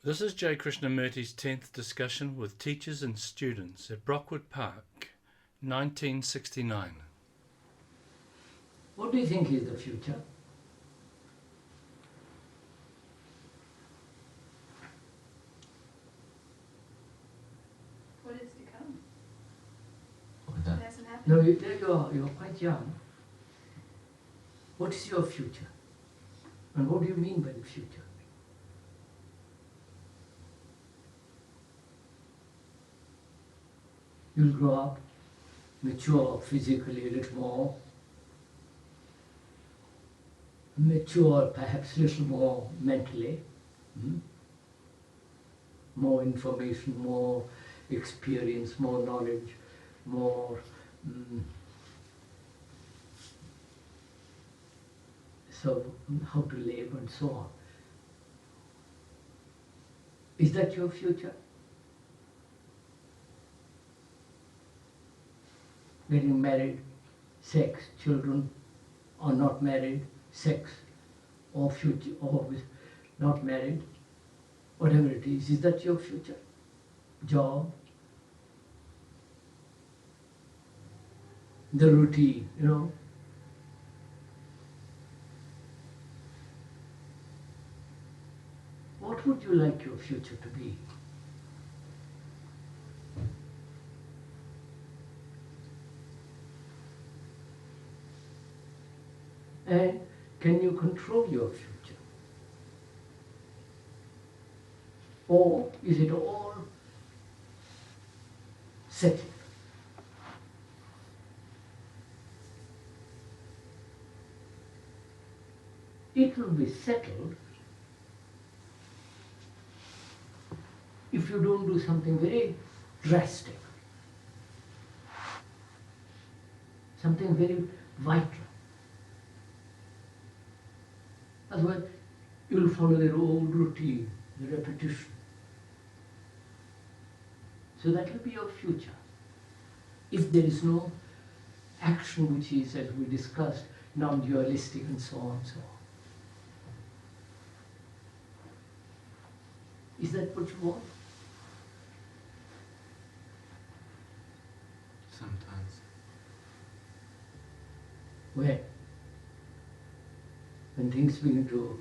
This is J. Krishnamurti's 10th discussion with teachers and students at Brockwood Park, 1969. What do you think is the future? What is to come? What's It that? hasn't happened. No, you're quite young. What is your future? And what do you mean by the future? You'll grow up, mature physically a little more, mature perhaps a little more mentally, more information, more experience, more knowledge, more so how to live and so on. Is that your future? Getting married, sex, children, or not married, sex, or future, or not married, whatever it is that your future? Job, the routine, What would you like your future to be? And can you control your future? Or is it all settled? It will be settled if you don't do something very drastic, something very vital. Otherwise, you will follow their old routine, the repetition. So that will be your future. If there is no action which is, as we discussed, non-dualistic and so on and so on. Is that what you want? Sometimes. When things begin to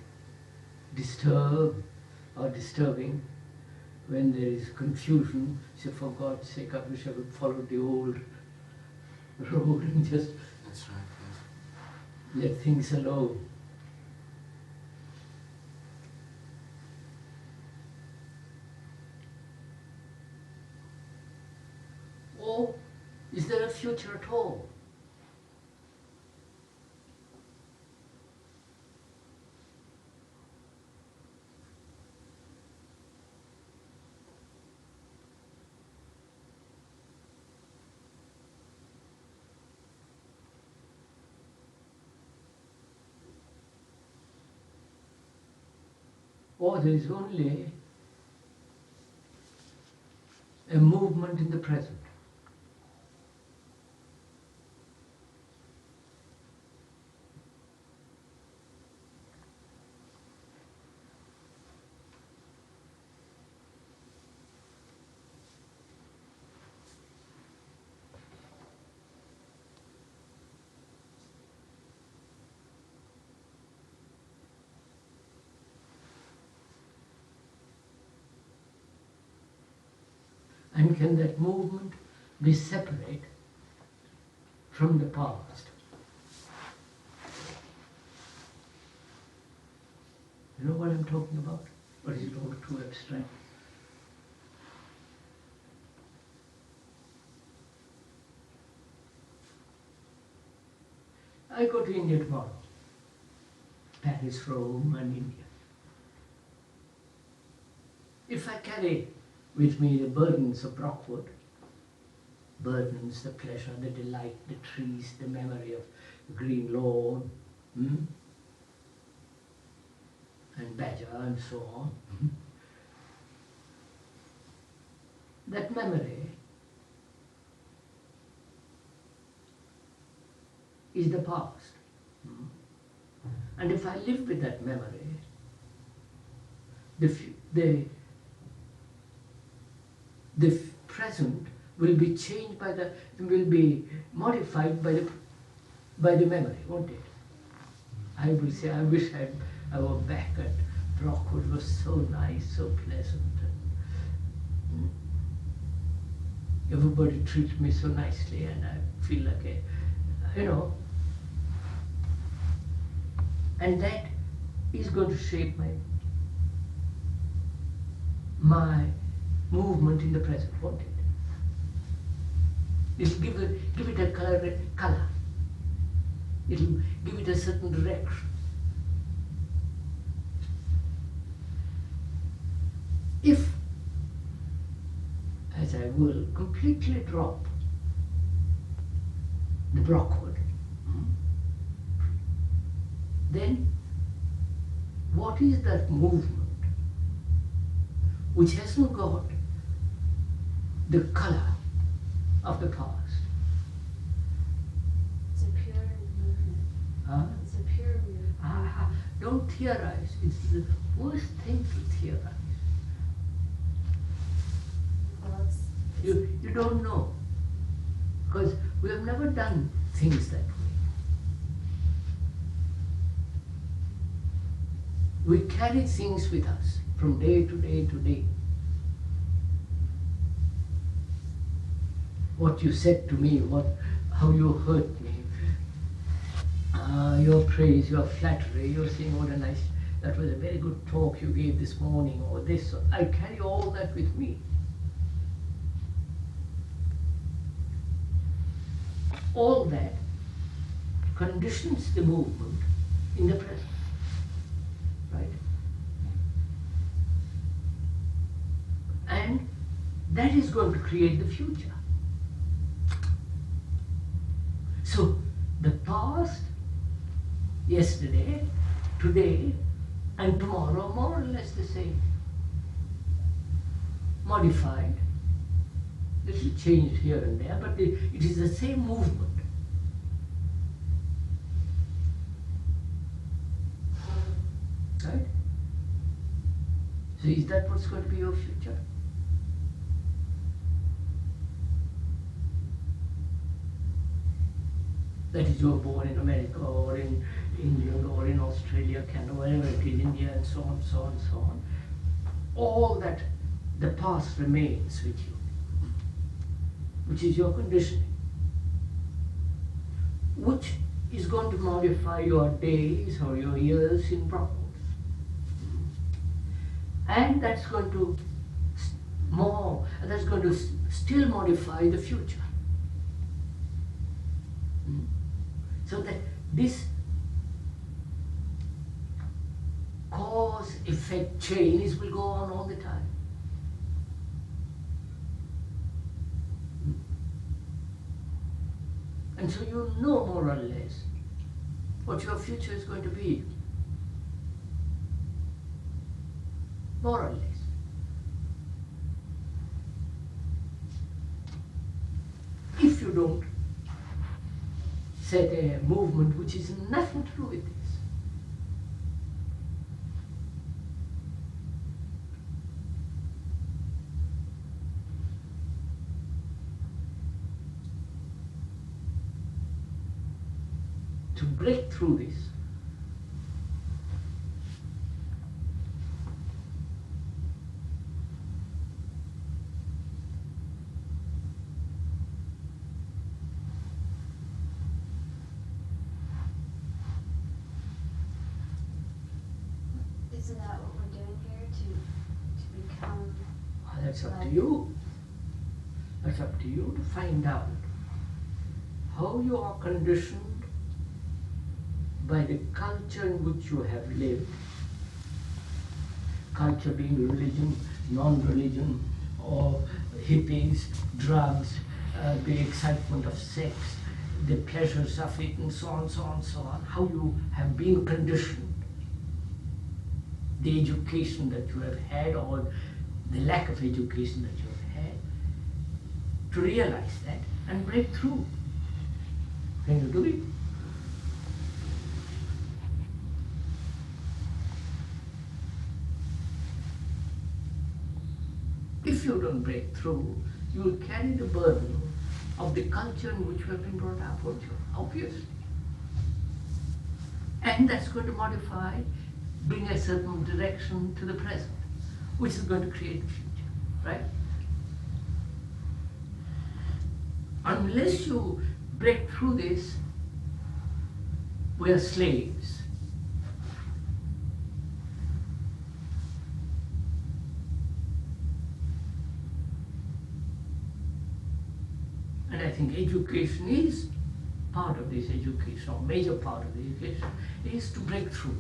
disturb or disturbing, when there is confusion, say for God's sake, I wish I would follow the old road and just That's right, yes. let things alone. Or is there a future at all? Or there is only a movement in the present. And can that movement be separate from the past? You know what I'm talking about? Or is it all too abstract? I go to India tomorrow. Paris, Rome and India. If I carry with me the burdens of Brockwood, burdens, the pleasure, the delight, the trees, the memory of the green lawn, and badger and so on. That memory is the past. And if I live with that memory, the the present will be changed will be modified by the memory, won't it? I will say, I wish I were back at Brockwood. It was so nice, so pleasant. And everybody treats me so nicely, and I feel like and that is going to shape my movement in the present, won't it? It'll give it a color. It'll give it a certain direction. If, as I will, completely drop the Brockwood, then what is that movement which hasn't got the color of the past? It's a pure movement. Huh? It's a pure movement. Don't theorize. It's the worst thing to theorize. Well, it's You don't know, because we have never done things that way. We carry things with us from day to day to day. What you said to me, how you hurt me, your praise, your flattery, you're saying, what a nice, that was a very good talk you gave this morning, or this. I carry all that with me. All that conditions the movement in the present, right? And that is going to create the future. So the past, yesterday, today, and tomorrow, more or less the same. Modified, little changed here and there, but it is the same movement. Right? So is that what's going to be your future? That is, you were born in America or in England or in Australia, Canada, wherever it is, India, and so on, so on, so on. All that, the past remains with you, which is your conditioning, which is going to modify your days or your years in Brockwood. And that's going to still modify the future. So that this cause-effect chain will go on all the time. And so you know more or less what your future is going to be. More or less. If you don't set a movement which is nothing to do with this. To break through this, isn't that what we're doing here to become? well, that's up to you. That's up to you to find out how you are conditioned by the culture in which you have lived. Culture being religion, non-religion, or hippies, drugs, the excitement of sex, the pleasures of it, and so on, so on, so on. How you have been conditioned. The education that you have had, or the lack of education that you have had, to realize that and break through. Can you do it? If you don't break through, you will carry the burden of the culture in which you have been brought up, won't you? Obviously. And that's going to modify, bring a certain direction to the present, which is going to create the future, right? Unless you break through this, we are slaves. And I think education is part of this education, or major part of the education, is to break through.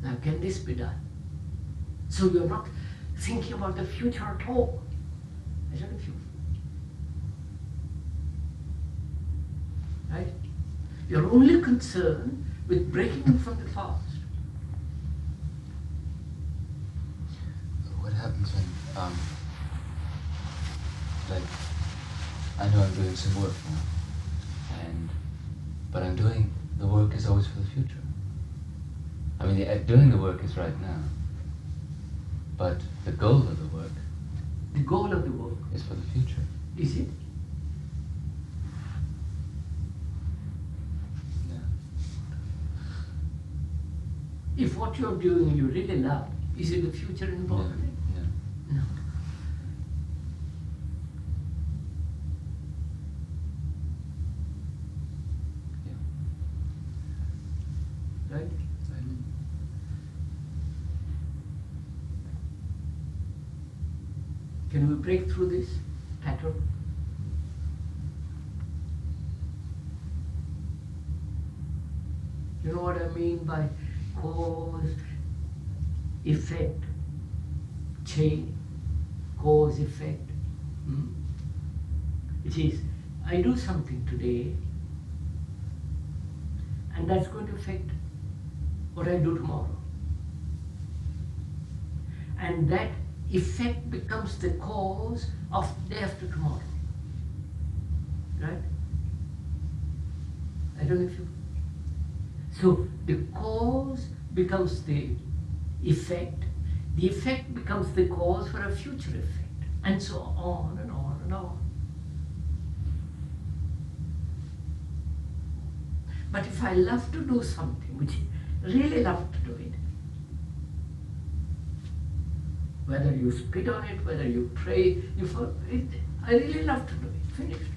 Now, can this be done? So you're not thinking about the future at all. I don't know if you, right? You're only concerned with breaking from the past. What happens when, like, I know I'm doing some work now, but I'm doing, the work is always for the future. I mean, doing the work is right now, but the goal of the work is for the future. Is it? Yeah. If what you're doing you really love, is it the future involved in it? Yeah. No. Yeah. Right? Can we break through this pattern? You know what I mean by cause, effect, chain, cause, effect? It is, I do something today, and that's going to affect what I do tomorrow. And that effect becomes the cause of day after tomorrow. Right? I don't know if you... So the cause becomes the effect becomes the cause for a future effect, and so on and on and on. But if I love to do something, which I really love to do it, whether you spit on it, whether you pray, I really love to do it, finished.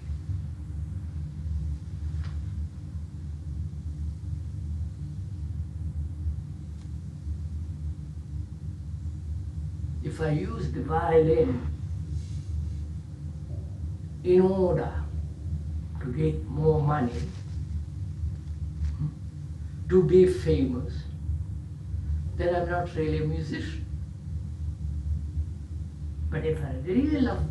If I use the violin in order to get more money, to be famous, then I'm not really a musician. But if I really love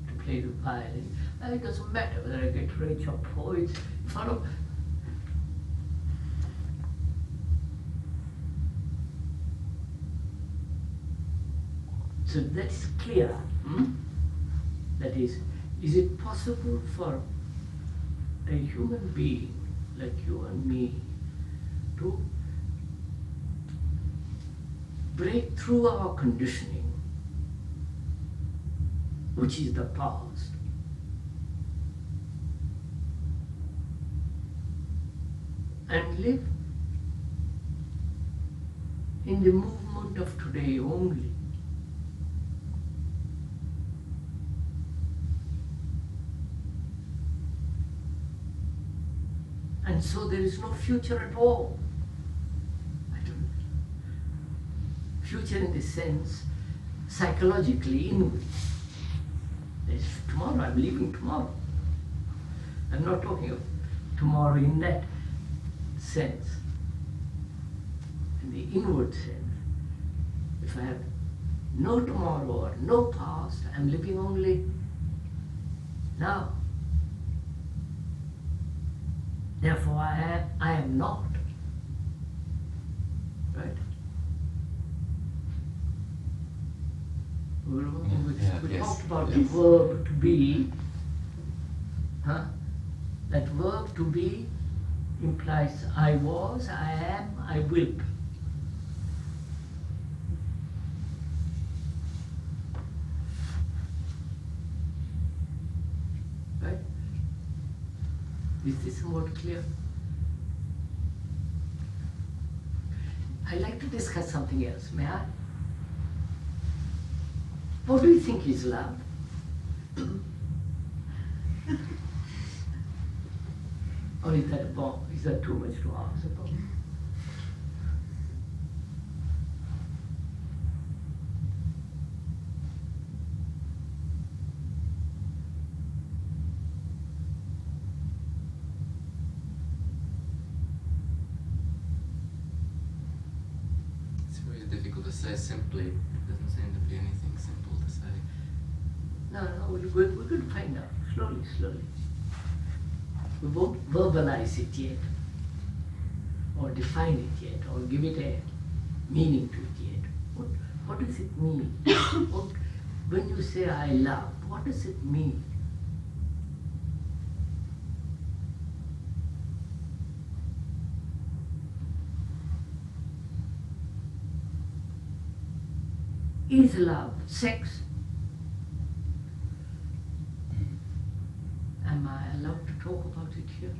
to play the violin, it doesn't matter whether I get rich or poor, it's follow. So that's clear. That is it possible for a human being like you and me to break through our conditioning, which is the past, and live in the movement of today only? And so there is no future at all. I don't know. Future in the sense, psychologically inward. There's tomorrow, I'm leaving tomorrow. I'm not talking of tomorrow in that sense. In the inward sense, if I have no tomorrow or no past, I'm living only now. Therefore, I am not. Right? We yes, talked about yes. the verb to be. Huh? That verb to be implies I was, I am, I will be. Right? Is this somewhat clear? I'd like to discuss something else, may I? What do you think is love? Or is that a bomb? Is that too much to ask about? It's very difficult to say simply. It doesn't seem to be anything simple to say. No, we're going to find out, slowly, slowly. We won't verbalize it yet, or define it yet, or give it a meaning to it yet. What does it mean? When you say I love, what does it mean? Is love sex? Am I allowed to talk about it here?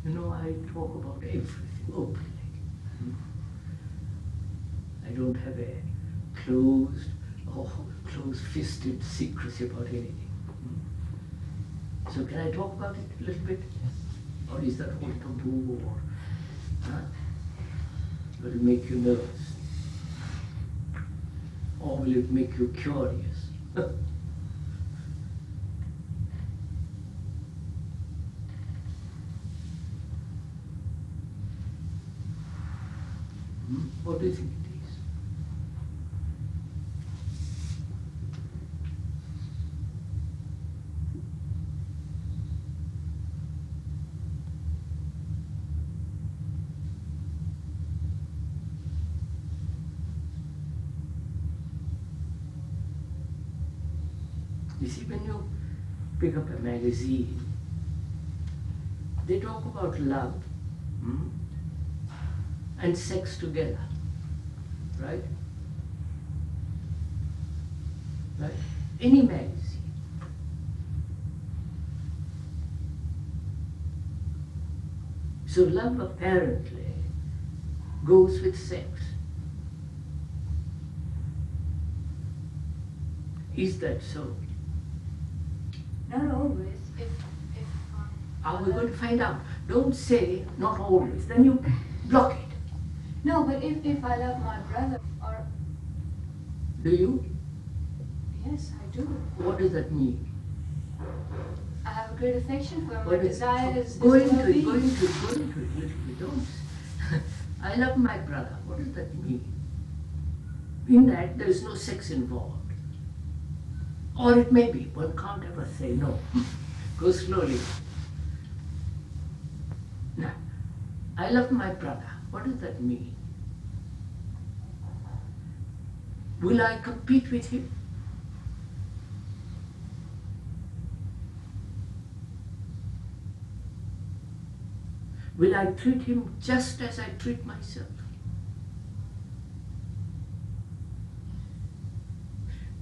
You know, I talk about everything openly. I don't have a closed-fisted secrecy about anything. So can I talk about it a little bit? Or is that all taboo, or will it make you nervous? Or will it make you curious? What do you think it is? You see, when you pick up a magazine, they talk about love and sex together, right? Right? Any magazine. So love apparently goes with sex. Is that so? Not always. If Are we going to find out? Don't say not always, then you block it. no, but if I love my brother, or Do you? yes, I do. What does that mean? I have a great affection for him. What My is- desire is go his into it, go well-being. into it, go into it, little bit. Don't. I love my brother. What does that mean? In that, there is no sex involved. Or it may be. One can't ever say no. Go slowly. Now, I love my brother. What does that mean? Will I compete with him? Will I treat him just as I treat myself?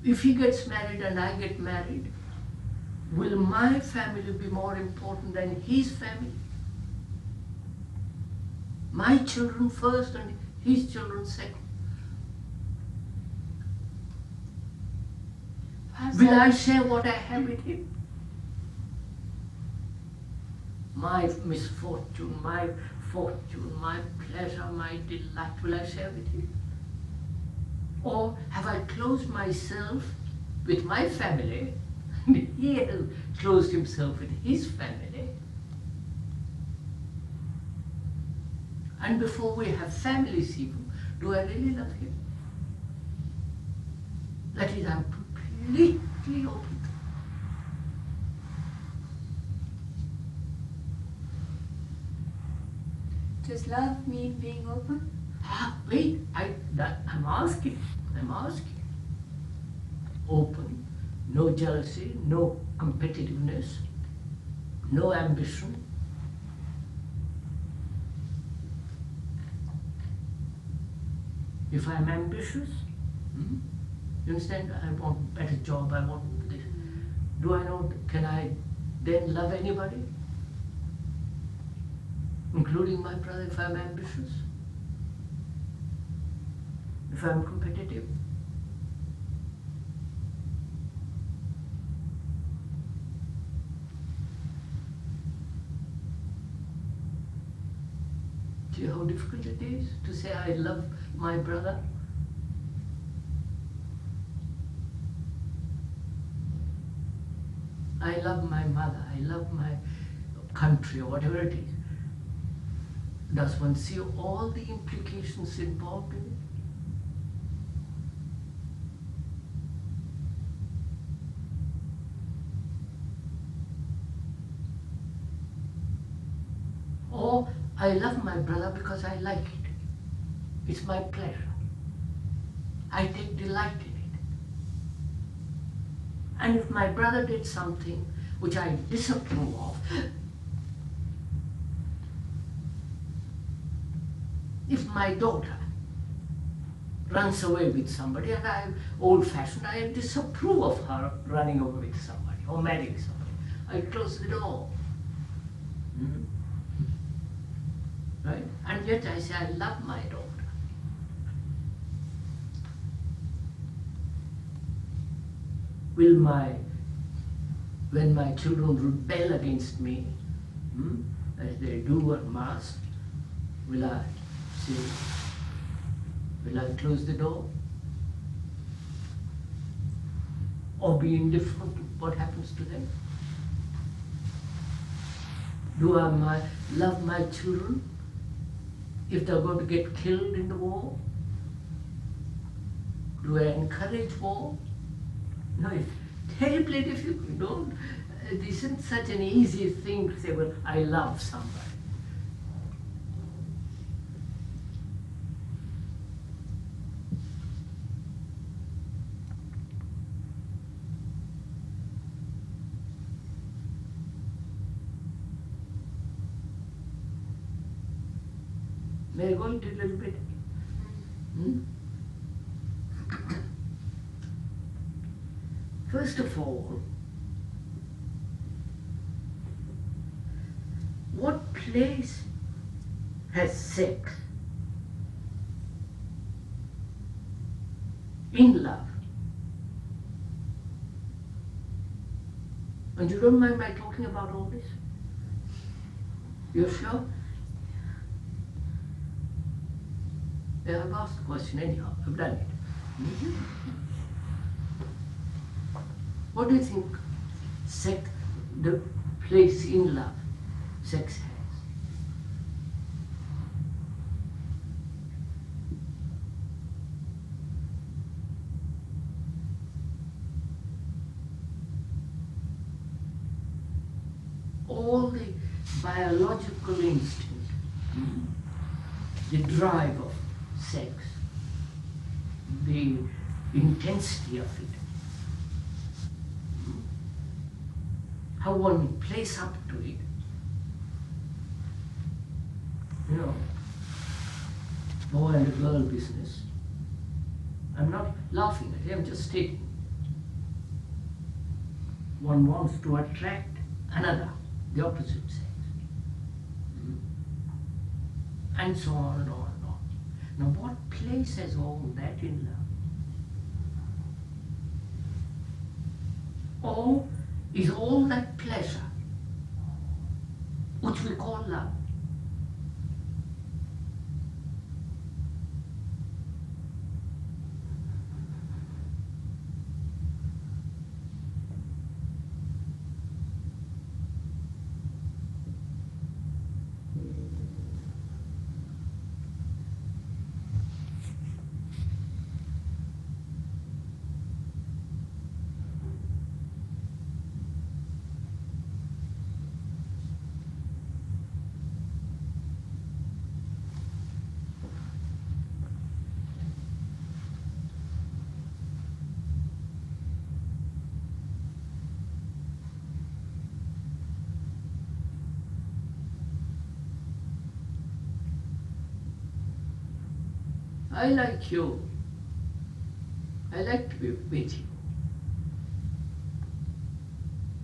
If he gets married and I get married, will my family be more important than his family? My children first and his children second. Perhaps Will I share what I have with him? My misfortune, my fortune, my pleasure, my delight, will I share with him? Or have I closed myself with my family and he has closed himself with his family? And before we have families even, do I really love him? That is, I'm completely open. Does love mean being open? Wait, I'm asking. Open, no jealousy, no competitiveness, no ambition. If I'm ambitious, you understand, I want a better job, I want this. Can I then love anybody? Including my brother, if I'm ambitious? If I'm competitive? See how difficult it is to say I love my brother? I love my mother, I love my country, or whatever it is. Does one see all the implications involved in it? Or I love my brother because I like it. It's my pleasure. I take delight in it. And if my brother did something which I disapprove of, if my daughter runs away with somebody and I'm old-fashioned, I disapprove of her running away with somebody or marrying somebody, I close the door. Right? And yet I say I love my daughter. When my children rebel against me, as they do and must, will I close the door? Or be indifferent to what happens to them? Do I love my children if they're going to get killed in the war? Do I encourage war? No, it's terribly difficult. It isn't such an easy thing to say, well, I love somebody. May I go into a little bit? First of all, what place has sex in love? And you don't mind my talking about all this? You're sure? Yeah, I've asked the question anyhow. I've done it. What do you think the place in love sex has? All the biological instincts, the drive of sex, the intensity of it, how one plays up to it. You know, boy and girl business. I'm not laughing at it, I'm just stating. One wants to attract another, the opposite sex. And so on and on and on. Now what place has all that in love? Or is all that pleasure, which we call love, I like you. I like to be with you.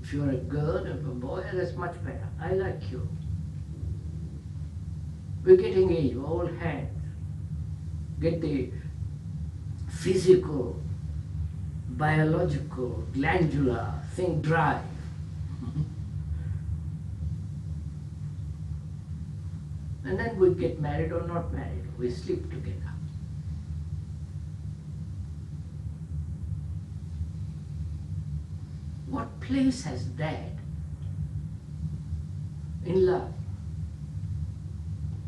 If you're a girl and a boy, that's much better. I like you. We're getting age, we're all hands. Get the physical, biological, glandular thing drive. And then we get married or not married. We sleep together. What place has that in love?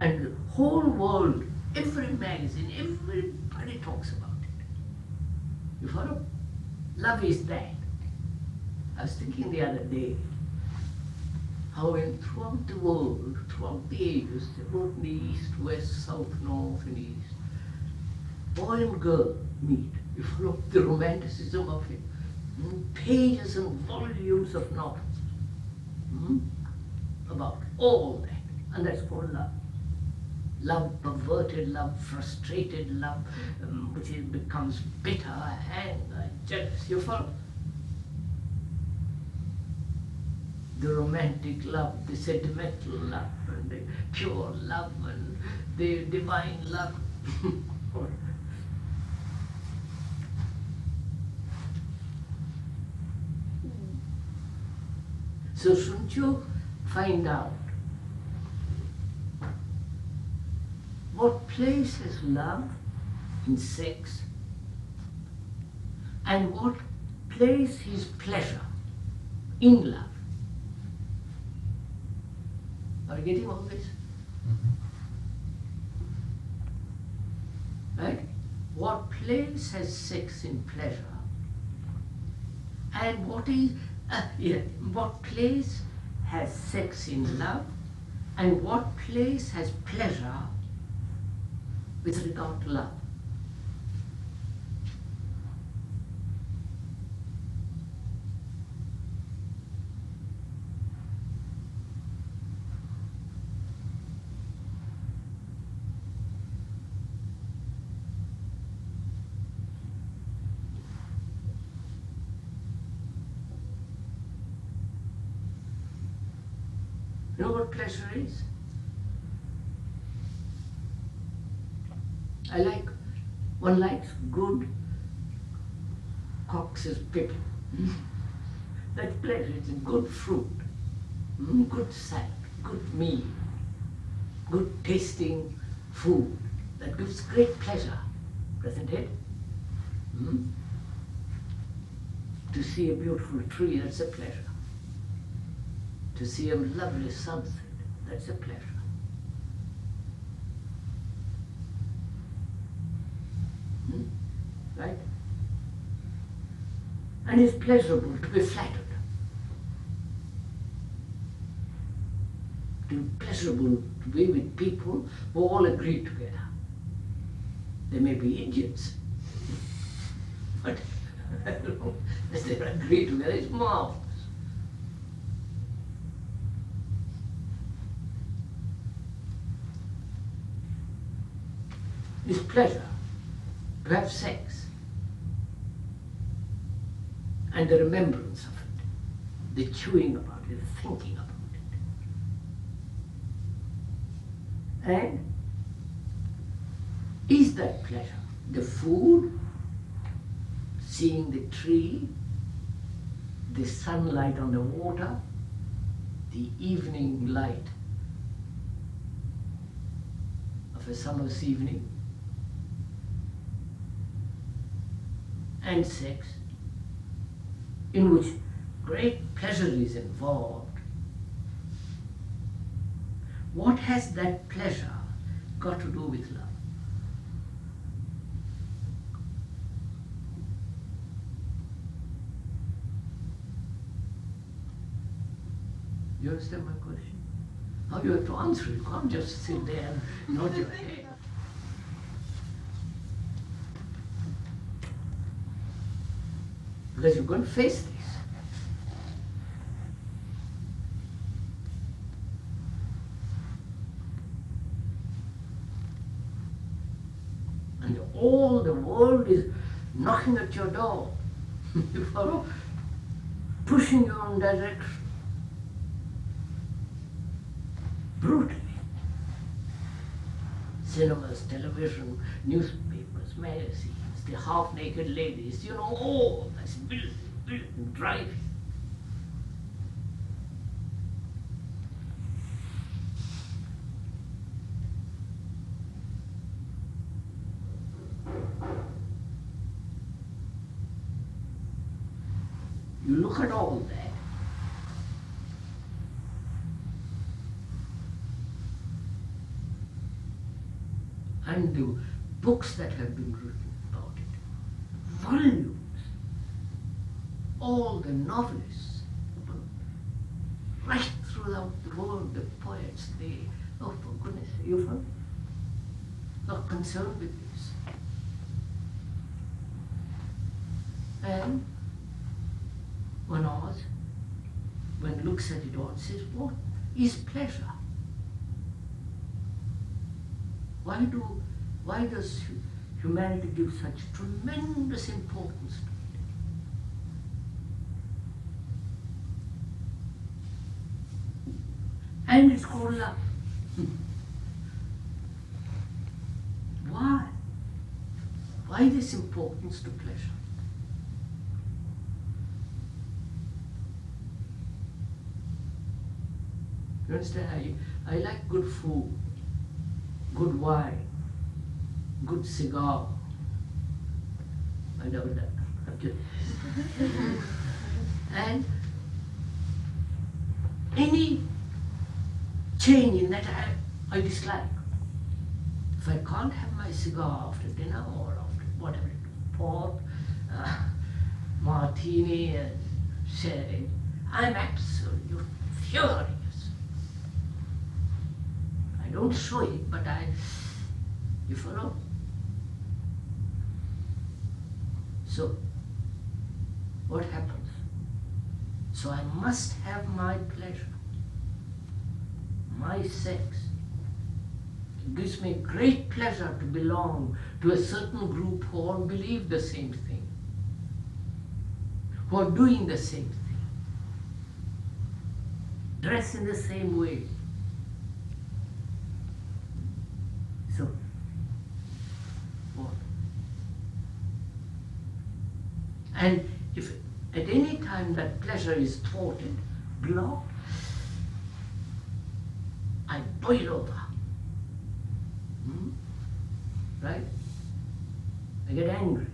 And the whole world, every magazine, everybody talks about it. You follow? Love is that. I was thinking the other day how throughout the world, throughout the ages, both in the east, west, south, north and east, boy and girl meet. You follow the romanticism of it. Pages and volumes of novels about all that, and that's called love. Love perverted, love frustrated, love which becomes bitter, anger, jealous. You follow? The romantic love, the sentimental love, and the pure love, and the divine love. So shouldn't you find out what place is love in sex and what place is pleasure in love? Are you getting all this? Right? What place has sex in pleasure and what place has sex in love and what place has pleasure with regard to love? You know what pleasure is? One likes good Cox's pickle. That's pleasure. It's a good fruit, good salad, good meal, good tasting food. That gives great pleasure, doesn't it? To see a beautiful tree, that's a pleasure. To see a lovely sunset, that's a pleasure. Right? And it's pleasurable to be flattered. To be pleasurable to be with people who all agree together. They may be idiots, but as they agree together, it's marvelous. It's pleasure to have sex and the remembrance of it, the chewing about it, the thinking about it. And is that pleasure the food, seeing the tree, the sunlight on the water, the evening light of a summer's evening, and sex, in which great pleasure is involved? What has that pleasure got to do with love? You understand my question? How you have to answer it. You can't just sit there and nod your head. Because you're going to face this. And all the world is knocking at your door, you follow? Pushing you in direction. Brutally. Cinemas, television, newspapers, magazines, the half-naked ladies, you know, all that's built and driving. You look at all that, and the books that have been written about it, volumes, all the novelists, right throughout the world, the poets, oh for goodness, you are concerned with this. And one asks, when looks at it all, says, what is pleasure? Why does humanity give such tremendous importance to it? And it's called love. Why? Why this importance to pleasure? You understand? I like good food, good wine, good cigar. I know that. And any change in that I dislike. If I can't have my cigar after dinner or after whatever, pork, martini and sherry, I'm absolutely furious. I don't show it, but you follow? So, what happens? So I must have my pleasure, my sex. It gives me great pleasure to belong to a certain group who all believe the same thing, who are doing the same thing, dress in the same way. So, what? And if at any time that pleasure is thwarted, blocked, I boil over. Right? I get angry.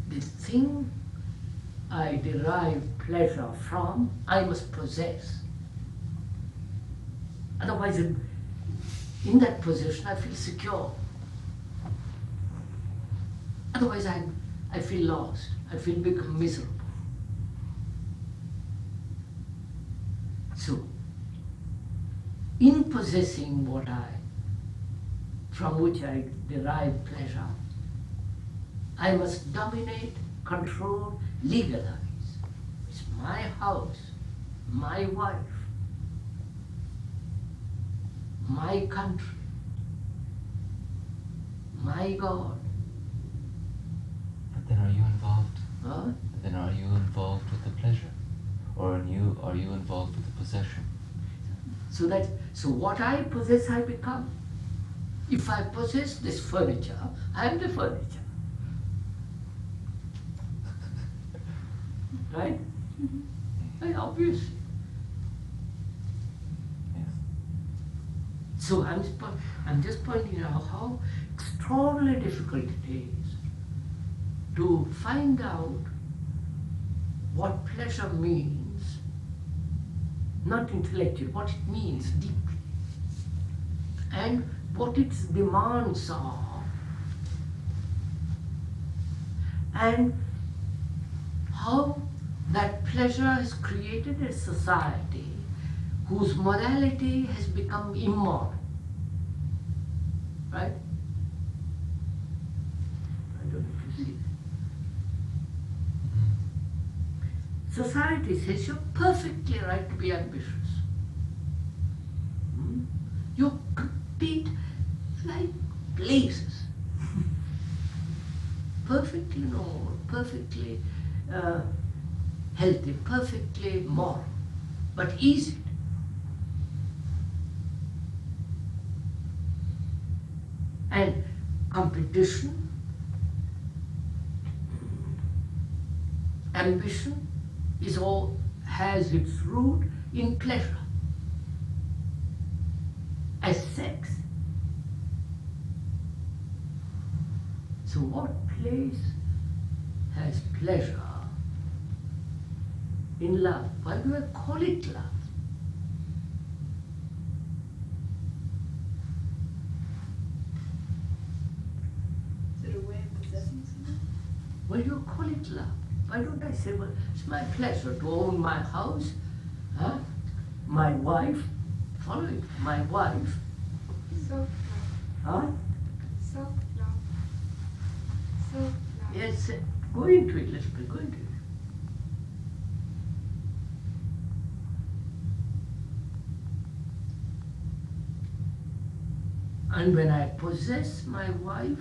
The thing I derive pleasure from, I must possess. Otherwise, in that position, I feel secure. Otherwise, I feel lost. I feel become miserable. So, in possessing from which I derive pleasure, I must dominate, control, legalize. It's my house, my wife, my country, my God. But then are you involved? Huh? Then are you involved with the pleasure? Or are you involved with the possession? So what I possess, I become. If I possess this furniture, I am the furniture. Right? Very obvious. Yes. So I'm just pointing out how extraordinarily difficult it is to find out what pleasure means, not intellectually, what it means deeply, and what its demands are, and how that pleasure has created a society whose morality has become immoral. Right? I don't know if you see that. Society says you're perfectly right to be ambitious. beat like blazes. Perfectly normal, perfectly healthy, perfectly moral, but easy. And competition, ambition has its root in pleasure. As sex. So what place has pleasure in love? Why do I call it love? Is it a way of possessing someone? Why do you call it love? Why don't I say, well, it's my pleasure to own my house, huh? My wife, follow it, my wife, Self-love. huh? Self-love. Self-love. Yes, go into it, let's go into it. And when I possess my wife,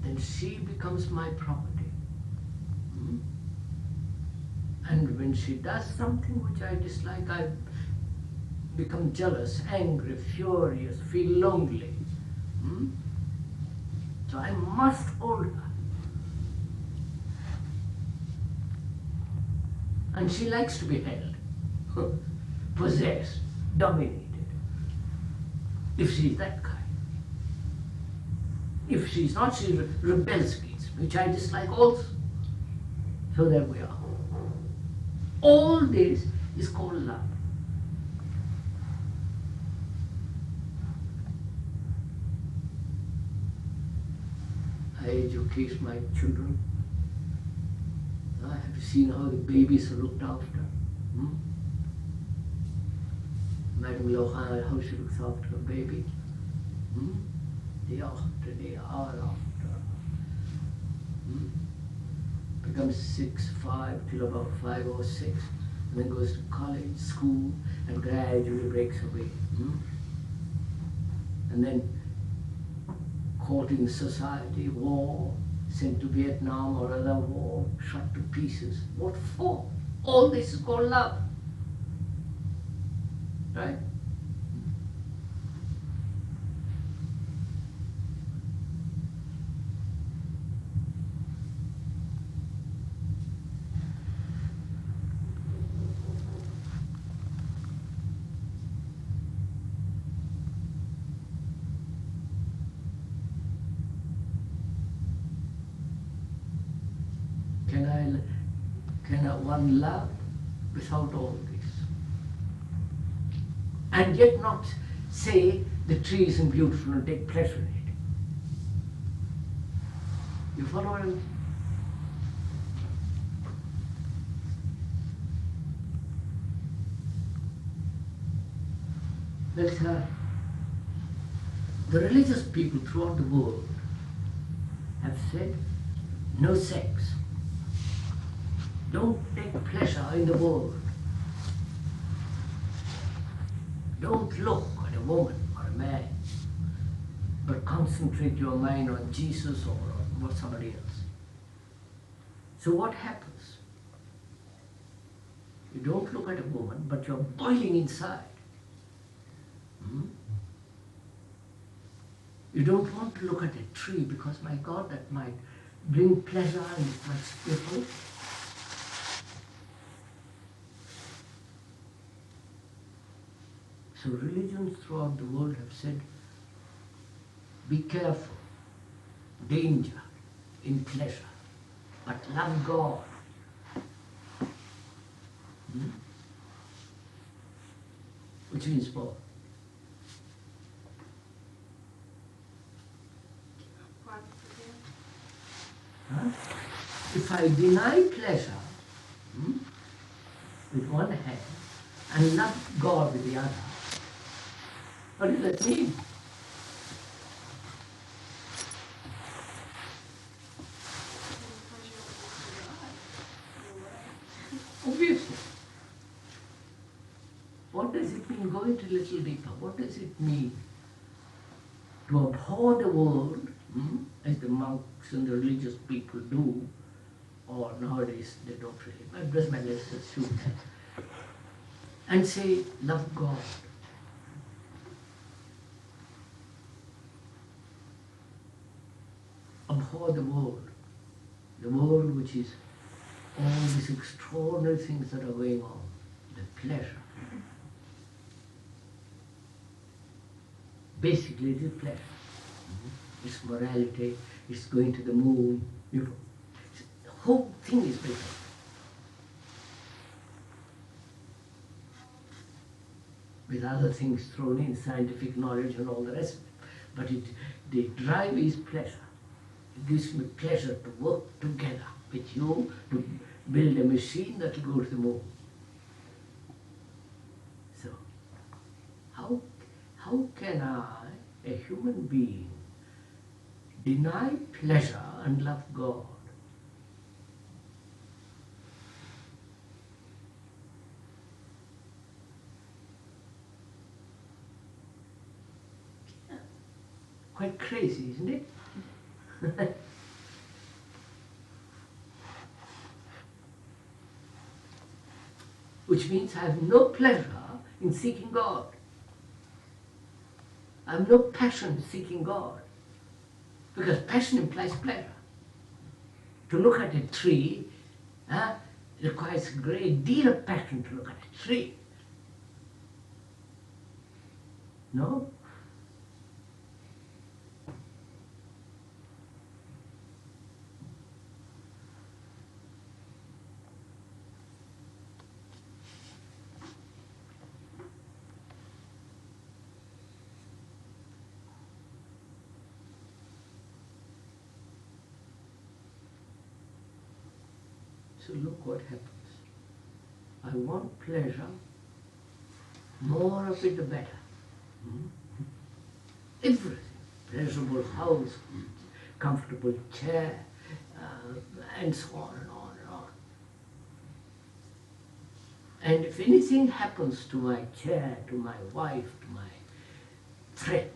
then she becomes my property. Hmm? And when she does something which I dislike, I become jealous, angry, furious, feel lonely. Hmm? So I must hold her. And she likes to be held, possessed, dominated, if she is that kind. If she is not, she rebels against me, which I dislike also. So there we are. All this is called love. I educate my children. I have seen how the babies are looked after. Hmm? Madam Lohan, how she looks after a baby. Hmm? Day after day, hour after hour. Hmm? Becomes 6, 5, till about 5 or 6, and then goes to college, school, and gradually breaks away. Hmm? And then caught in society, war, sent to Vietnam or other war, shot to pieces. What for? All this is called love. Right? Can one love without all this? And yet not say the tree isn't beautiful and take pleasure in it. You follow what I'm saying? The religious people throughout the world have said no sex. Don't take pleasure in the world. Don't look at a woman or a man, but concentrate your mind on Jesus or on somebody else. So what happens? You don't look at a woman, but you're boiling inside. Hmm? You don't want to look at a tree because, my God, that might bring pleasure and it might stifle. So religions throughout the world have said, be careful, danger in pleasure, but love God. Hmm? Which means what? Huh? If I deny pleasure with one hand and love God with the other, what does that mean? Obviously. What does it what does it mean? To abhor the world, as the monks and the religious people do, or nowadays they don't really, but doesn't matter, let's assume that. And say, love God. Abhor the world which is all these extraordinary things that are going on, the pleasure. Basically it is pleasure. It's morality, it's going to the moon, you know. The whole thing is pleasure. With other things thrown in, scientific knowledge and all the rest of it. But the drive is pleasure. It gives me pleasure to work together with you to build a machine that will go to the moon. So, how can I, a human being, deny pleasure and love God? Quite crazy, isn't it? Which means I have no pleasure in seeking God. I have no passion in seeking God. Because passion implies pleasure. To look at a tree requires a great deal of passion to look at a tree. No? So look what happens. I want pleasure, more of it the better. Everything. Pleasurable house, comfortable chair, and so on and on and on. And if anything happens to my chair, to my wife, to my friend,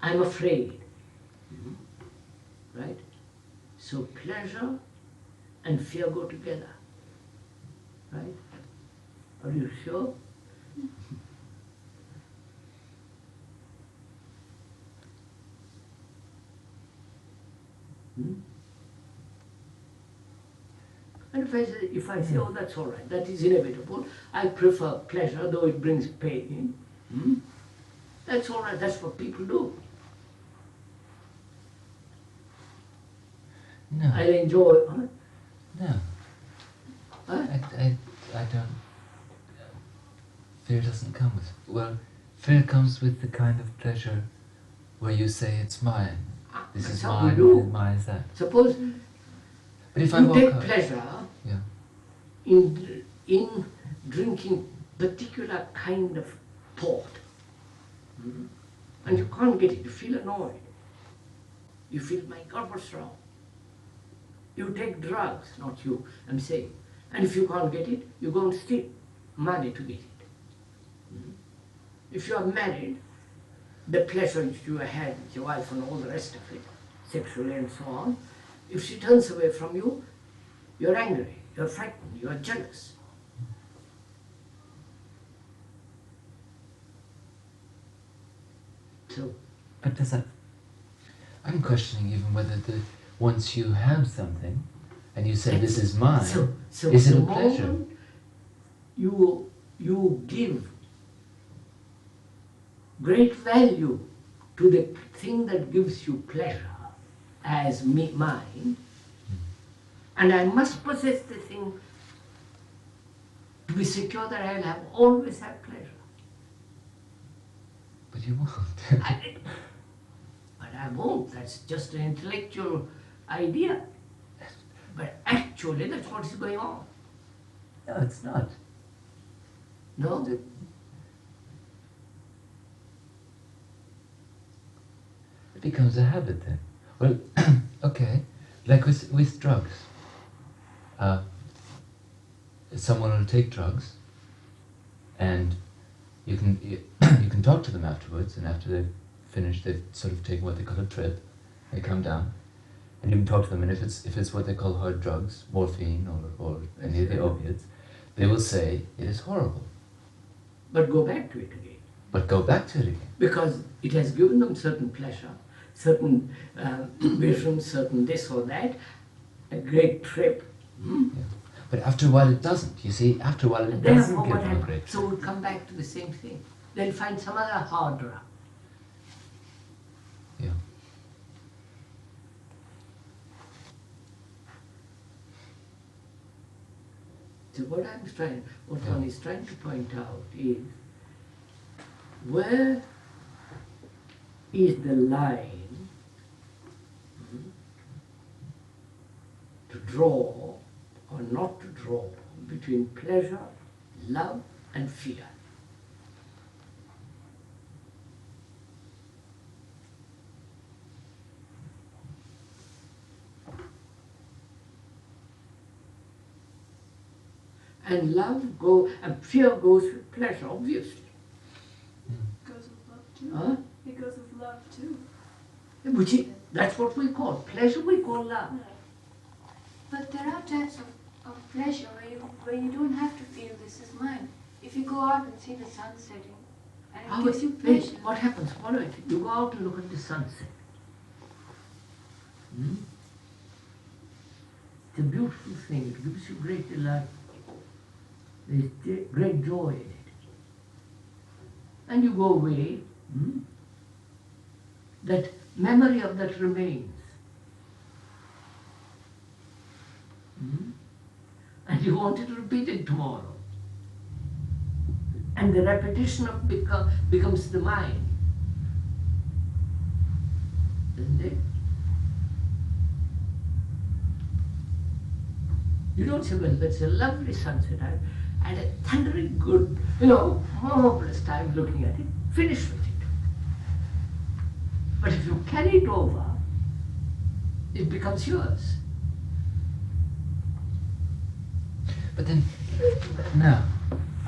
I'm afraid. Right? So pleasure and fear go together. Right? Are you sure? And if I say, oh, that's all right, that is inevitable, I prefer pleasure, though it brings pain, that's all right, that's what people do. No. I'll enjoy, No. Huh? I don't. Fear doesn't come with. Well, fear comes with the kind of pleasure where you say it's mine. This is That's how mine, we do. and mine is that. Suppose But if I you walk take out, pleasure yeah, in drinking particular kind of port, and you can't get it, you feel annoyed. You feel, my God, what's wrong? You take drugs, not you, I'm saying. And if you can't get it, you go and steal money to get it. If you are married, the pleasure which you had with your wife and all the rest of it, sexually and so on, if she turns away from you, you're angry, you're frightened, you're jealous. So, but does that? I'm questioning even whether once you have something, and you say this is mine, so is it the a pleasure? moment you give great value to the thing that gives you pleasure as mine, and I must possess the thing to be secure that I will always have pleasure. But you won't. But I won't, that's just an intellectual idea. But actually that's what is going on. No, it's not. No? It becomes a habit then. Well, okay, like with drugs. Someone will take drugs, and you can talk to them afterwards, and after they've finished, they've sort of taken what they call a trip. They come down, and you can talk to them. And if it's what they call hard drugs, morphine or any of the opiates, they will say it is horrible. But go back to it again. But go back to it again. Because it has given them certain pleasure, certain vision, certain this or that, a great trip. Yeah. But after a while it doesn't. You see, after a while it Therefore, doesn't give what them a great happens? So we'll come back to the same thing. They'll find some other hard drug. Yeah. So what one is trying to point out is, where is the line to draw or not to draw between pleasure, love and fear? And and fear goes with pleasure, obviously. Goes with love too. Huh? It goes with love too. That's what we call pleasure, we call love. But there are types of pleasure where you don't have to feel this is mine. If you go out and see the sun setting, and it gives you pleasure. What happens? Follow it. You go out and look at the sunset. It's a beautiful thing. It gives you great delight. There's great joy in it. And you go away, that memory of that remains. And you want it repeated tomorrow. And the repetition of becomes the mind. Isn't it? You don't say, well, that's a lovely sunset. I had a thundering good, marvelous time looking at it. Finish with it. But if you carry it over, it becomes yours. But then, now,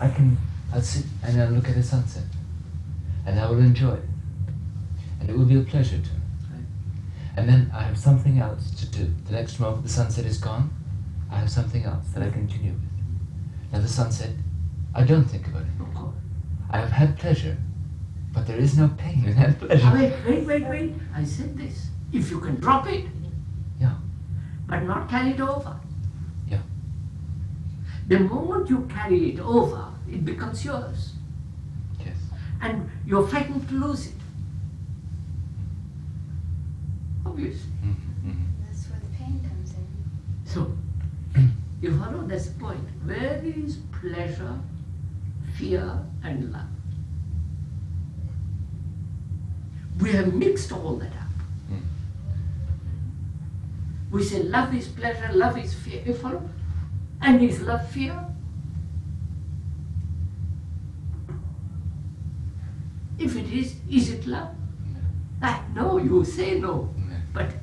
I'll sit and I'll look at the sunset, and I will enjoy it, and it will be a pleasure to me. Right. And then I have something else to do. The next moment the sunset is gone, I have something else that I continue with. Now the sunset, I don't think about it. Of course. I have had pleasure, but there is no pain in that pleasure. Wait. I said this. If you can drop it, Yeah, but not carry it over. yeah. The moment you carry it over, it becomes yours. Yes. And you're frightened to lose it. Obviously. That's where the pain comes in. So, you follow this point. Where is pleasure, fear, and love? We have mixed all that up. We say love is pleasure, love is fear. You follow? And is love fear? If it is it love? No, you say no. But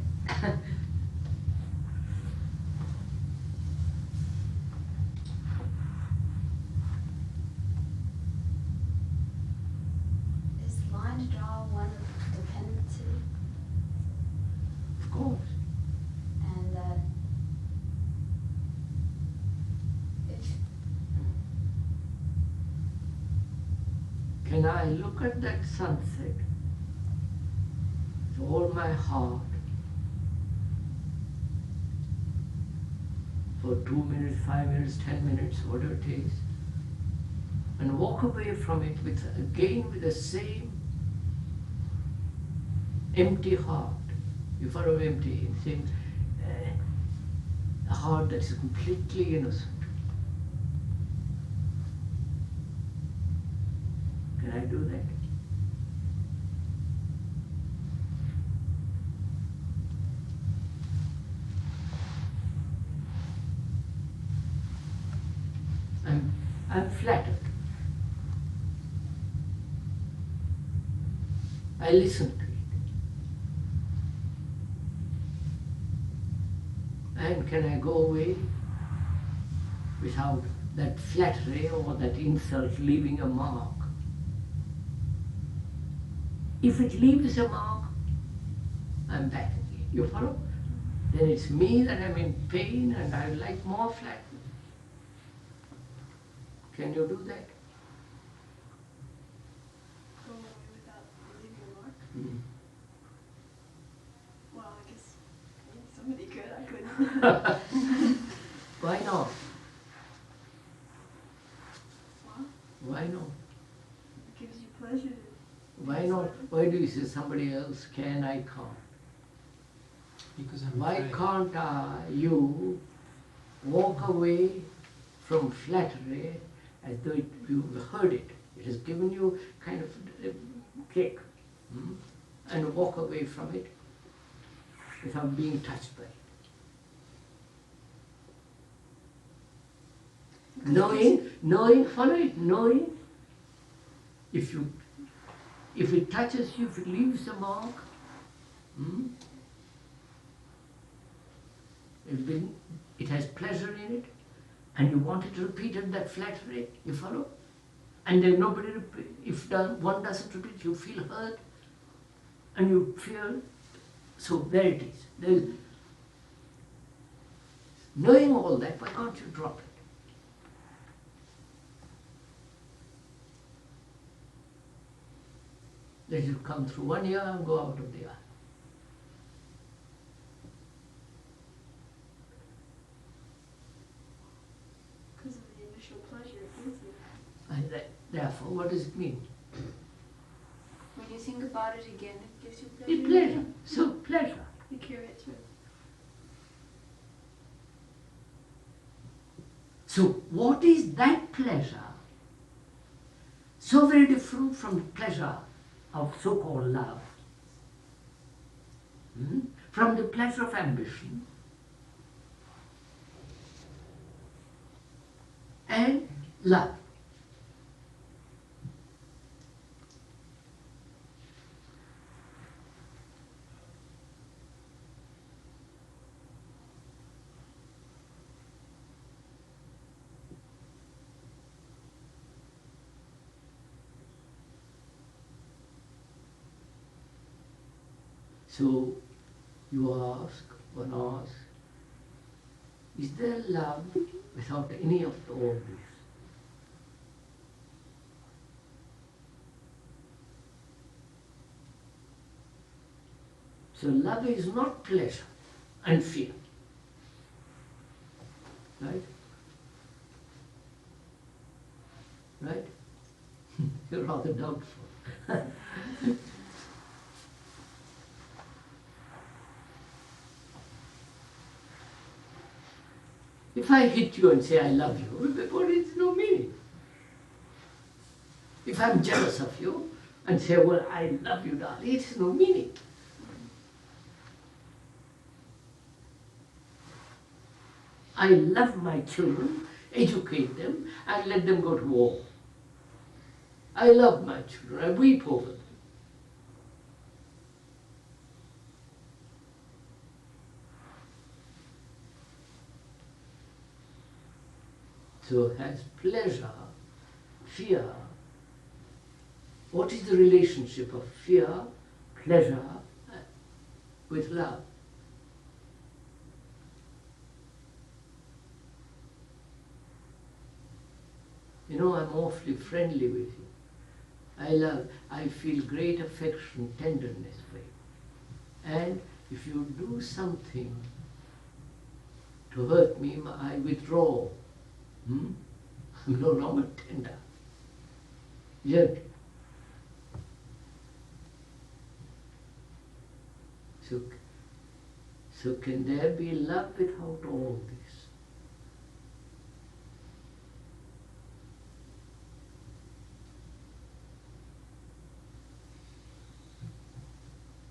Is the line to draw one of dependency, of course. and that if Can I look at that sunset with all my heart for 2 minutes, 5 minutes, 10 minutes, whatever it is, and walk away from it with the same empty heart? You follow empty, same a heart that is completely innocent. Can I do that? I'm flattered. I listen to it. And can I go away without that flattery or that insult leaving a mark? If it leaves a mark, I'm back again. You follow? Then it's me that I'm in pain and I like more flatness. Can you do that? Go away without leaving a mark? Mm. Well, I guess somebody could, I couldn't. Why not? Well, Why not? it gives you pleasure to Why not? Why do you say somebody else can, I can't? Because I'm Why afraid. can't you walk away from flattery as though you've heard it? It has given you kind of a kick, and walk away from it without being touched by it. Knowing, follow it, knowing if it touches you, if it leaves a mark, it has pleasure in it, and you want it repeated, that flattery, you follow? And then nobody, if one doesn't repeat, you feel hurt, and you feel, so there it is. There is. Knowing all that, why can't you drop it? Let it come through one ear and go out of the other. because of the initial pleasure it gives you. And therefore, what does it mean? When you think about it again, it gives you pleasure. It's pleasure. So pleasure. You carry it through. So what is that pleasure? So very different from the pleasure of so-called love. From the pleasure of ambition. And love. So one asks, is there love without any of all this? So love is not pleasure and fear. Right? Right? You're rather doubtful. If I hit you and say I love you, well, it's no meaning. If I'm jealous of you and say, well, I love you, darling, it's no meaning. I love my children, educate them, and let them go to war. I love my children, I weep over them. So has pleasure, fear. What is the relationship of fear, pleasure with love? You know, I'm awfully friendly with you. I feel great affection, tenderness for you. And if you do something to hurt me, I withdraw. I'm no longer tender. Yet, so can there be love without all this?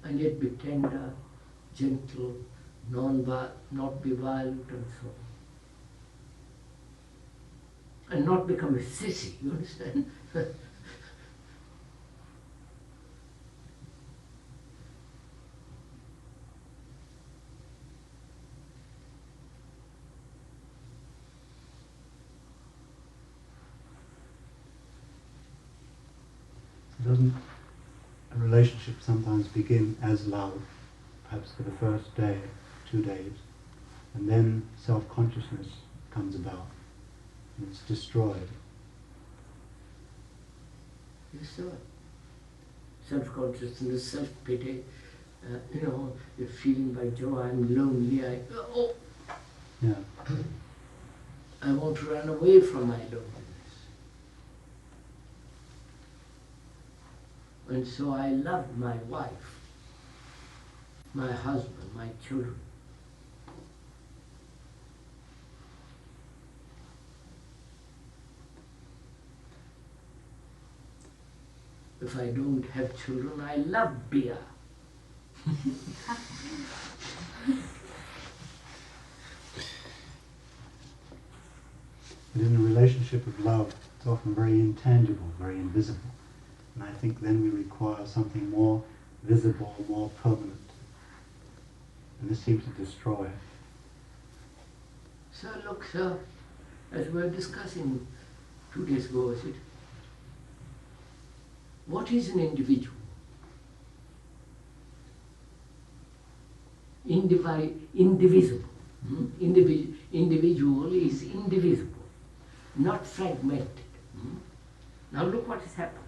And yet be tender, gentle, not be violent and so on. And not become a sissy, you understand? Doesn't a relation relationships sometimes begin as love, perhaps for the first day, 2 days, and then self-consciousness comes about and it's destroyed. Yes, sir. Self-consciousness, self-pity, you're feeling by joy, I'm lonely, Yeah. I want to run away from my loneliness. And so I love my wife, my husband, my children. If I don't have children, I love beer. But in a relationship of love, it's often very intangible, very invisible. And I think then we require something more visible, more permanent. And this seems to destroy it. So look, sir, as we were discussing 2 days ago, was it? What is an individual? Indivisible. Individual is indivisible, not fragmented. Now look what has happened.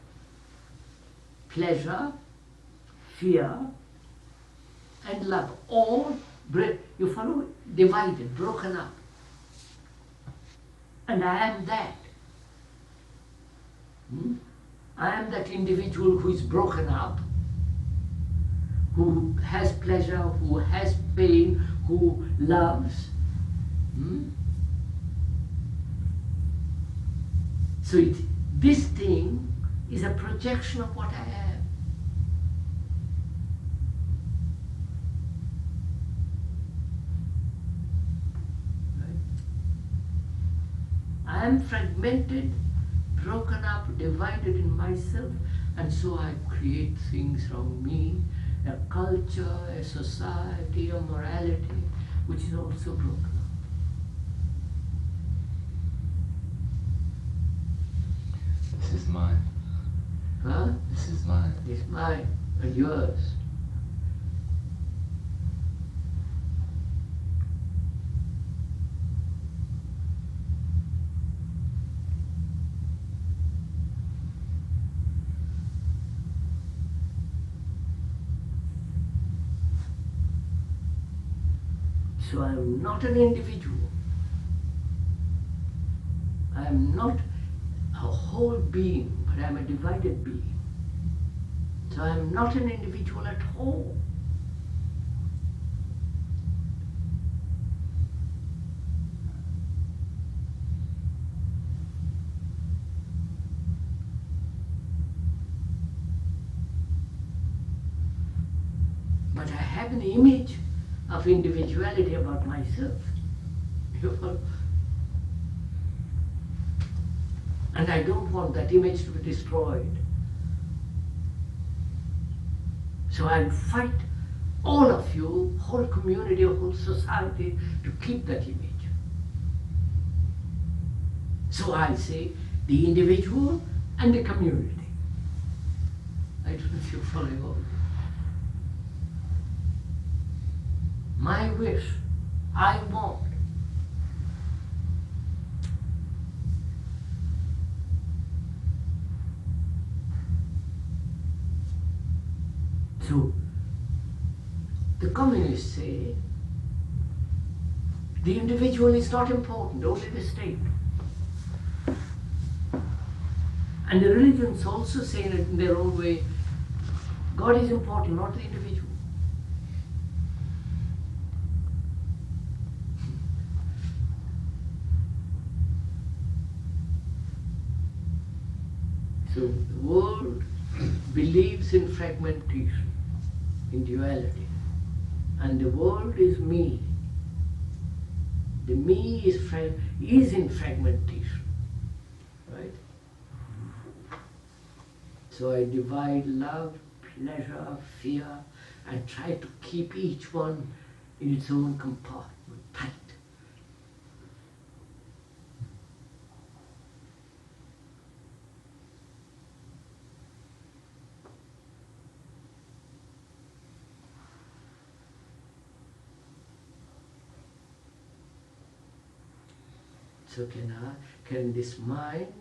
Pleasure, fear, and love, all, you follow, divided, broken up. And I am that. I am that individual who is broken up, who has pleasure, who has pain, who loves. So this thing is a projection of what I am. Right? I am fragmented, broken up, divided in myself, and so I create things around me, a culture, a society, a morality, which is also broken up. This is mine. Huh? This is mine. It's mine and yours. So I am not an individual. I am not a whole being, but I am a divided being. So I am not an individual at all. But I have an image of individuality about myself. You follow? And I don't want that image to be destroyed. So I'll fight all of you, whole community, whole society, to keep that image. So I say the individual and the community. I don't know if you're following all this. My wish, I want. So, the communists say the individual is not important, only the state. And the religions also say it in their own way, God is important, not the individual. So the world believes in fragmentation, in duality. And the world is me. The me is in fragmentation. Right? So I divide love, pleasure, fear, and try to keep each one in its own compartment, tight. So can this mind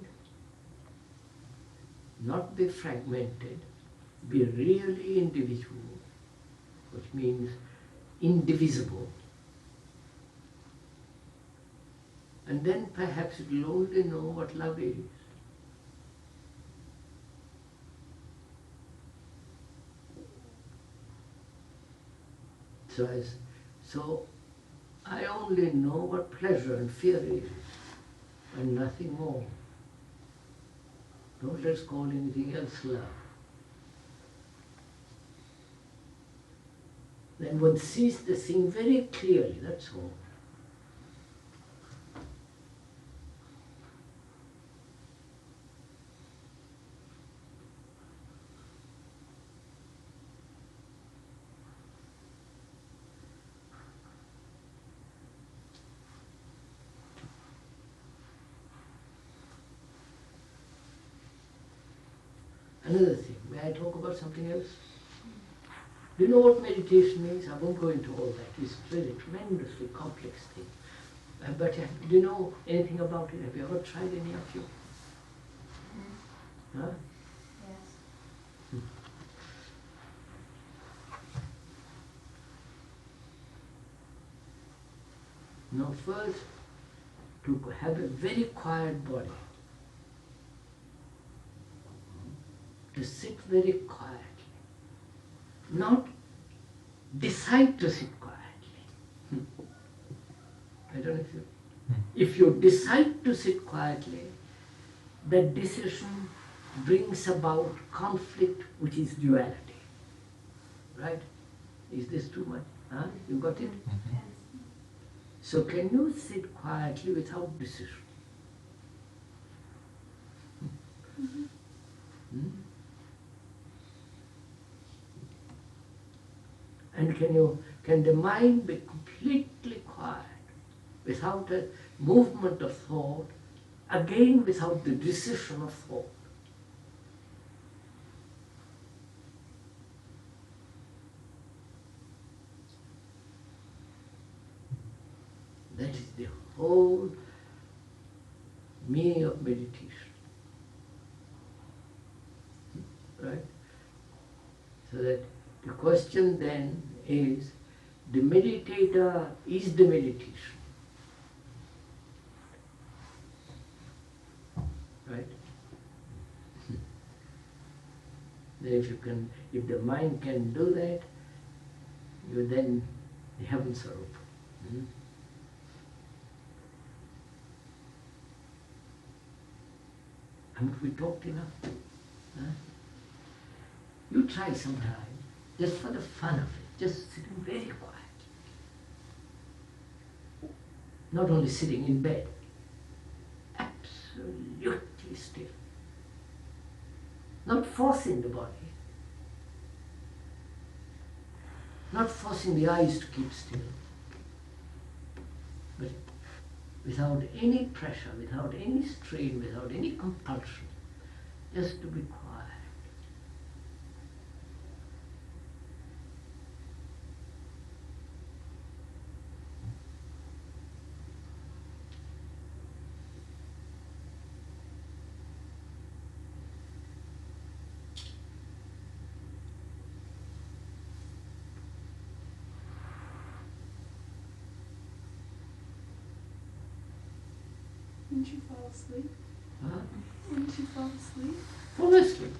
not be fragmented, be really individual, which means indivisible, and then perhaps it will only know what love is. So I only know what pleasure and fear is, and nothing more. Don't let's call anything else love. Then one sees the thing very clearly, that's all. Another thing, may I talk about something else? Do you know what meditation is? I won't go into all that. It's really tremendously complex thing. But do you know anything about it? Have you ever tried any of you? Huh? Yes. Now first, to have a very quiet body, to sit very quietly, not decide to sit quietly. I don't know if you decide to sit quietly, that decision brings about conflict, which is duality. Right? Is this too much? Huh? You got it? Yes. So can you sit quietly without decision? Hmm? And can the mind be completely quiet, without a movement of thought, again without the decision of thought? That is the whole meaning of meditation. Right? So that the question then is, the meditator is the meditation. Right? Then if the mind can do that, you then the heaven Sarup. Haven't we talked enough? Huh? You try sometime, just for the fun of it, just sitting very quiet. Not only sitting in bed, absolutely still. Not forcing the body, not forcing the eyes to keep still, but without any pressure, without any strain, without any compulsion, just to be quiet. Wouldn't you fall asleep? Huh? Wouldn't you fall asleep? Fall asleep.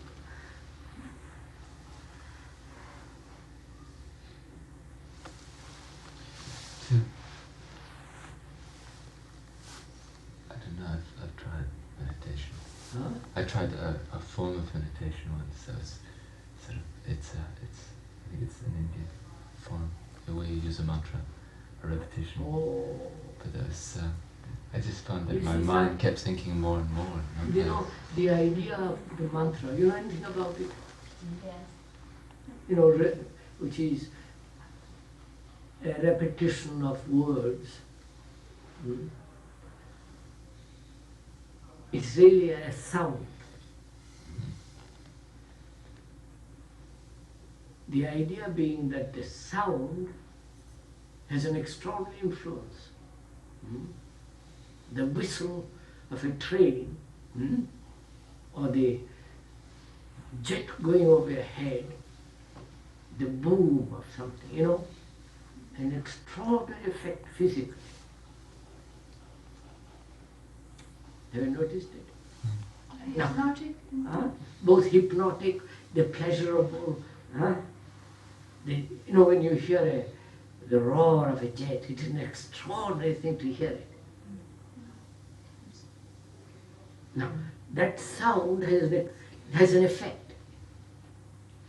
I don't know, I've tried meditation. Huh? I tried a form of meditation once, so it's sort of, I think it's an Indian form, the way you use a mantra, a repetition. Oh. But there was, I just found that This my is mind kept thinking more and more. You know, the idea of the mantra, you know anything about it? Yes. You know, which is a repetition of words. It's really a sound. The idea being that the sound has an extraordinary influence. the whistle of a train, or the jet going over your head, the boom of something, an extraordinary effect physically. Have you noticed it? Hypnotic? Both hypnotic, the pleasurable. When you hear the roar of a jet, it's an extraordinary thing to hear it. Now, that sound has an effect.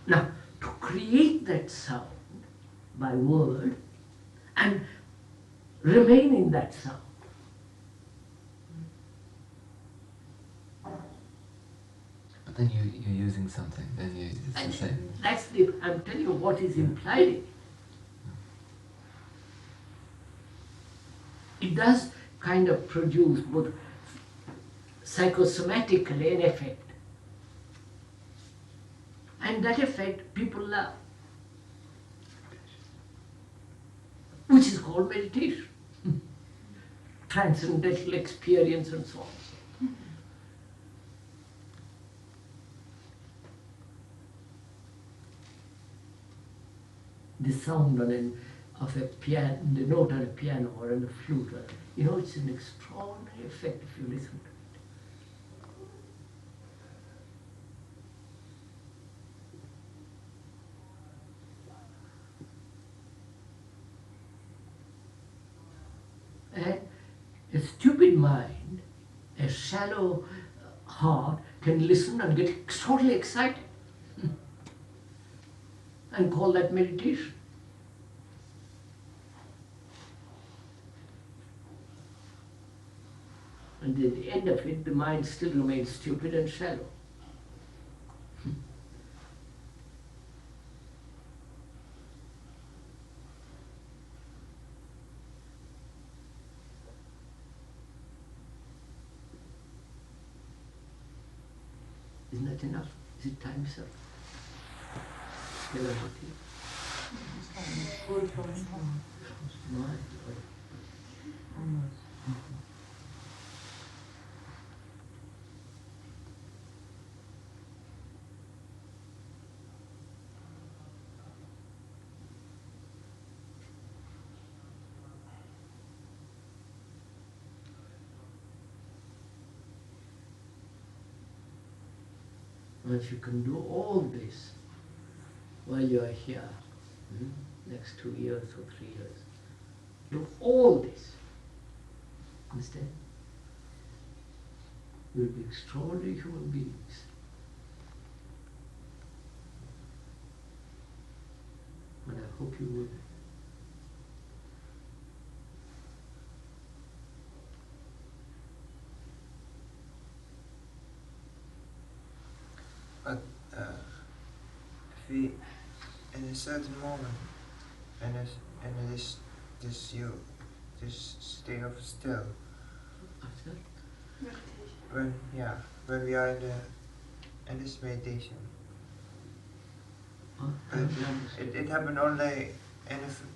Now, to create that sound by word and remain in that sound, But then you're using something, then it's the same. I'm telling you what is implied in it. It does kind of produce both psychosomatically an effect. And that effect people love, which is called meditation, transcendental experience and so on. The sound of a piano, the note on a piano or on a flute, it's an extraordinary effect if you listen to it. And a stupid mind, a shallow heart can listen and get extraordinarily excited and call that meditation. And at the end of it, the mind still remains stupid and shallow. Isn't that enough? Is it time, sir? If you can do all this while you are here, next 2 years or 3 years, do all this, understand? You will be extraordinary human beings. And I hope you will. But if we, in a certain moment, and it is this state of still, when we are in this meditation, it happened only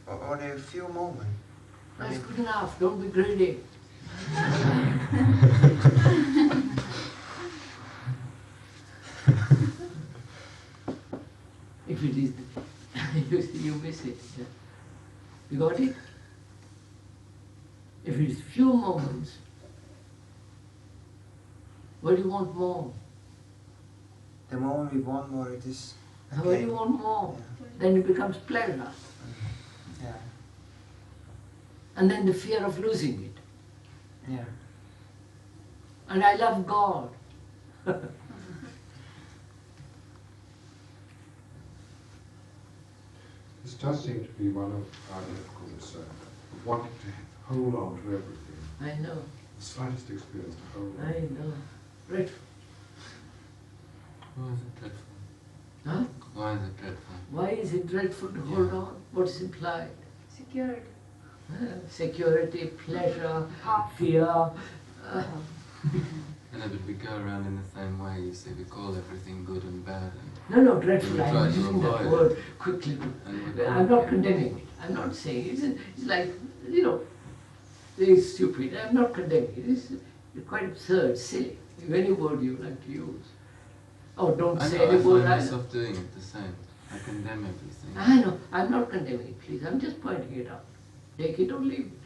only a few moments. That's good enough. Don't be greedy. If it is, you miss it. Yeah? You got it? If it is few moments, what do you want more? The moment we want more, it is. Okay. When you want more, then it becomes pleasure. Yeah. And then the fear of losing it. Yeah. And I love God. This does seem to be one of our difficulties, wanting to hold on to everything. I know. The slightest experience to hold on. I know. Dreadful. Why is it dreadful? Huh? Why is it dreadful? Why is it dreadful to hold on? What is implied? Security. Security, pleasure, fear. And but we go around in the same way, you see, we call everything good and bad. No, dreadful. We try I'm to using that avoid word it. quickly. And I'm not condemning it. I'm not saying it. It's like, very stupid. I'm not condemning it. It's quite absurd, silly. Any word you like to use. Oh, don't I say know, any I word find either. myself doing it the same. I condemn everything. I know. I'm not condemning it, please. I'm just pointing it out. Take it or leave it.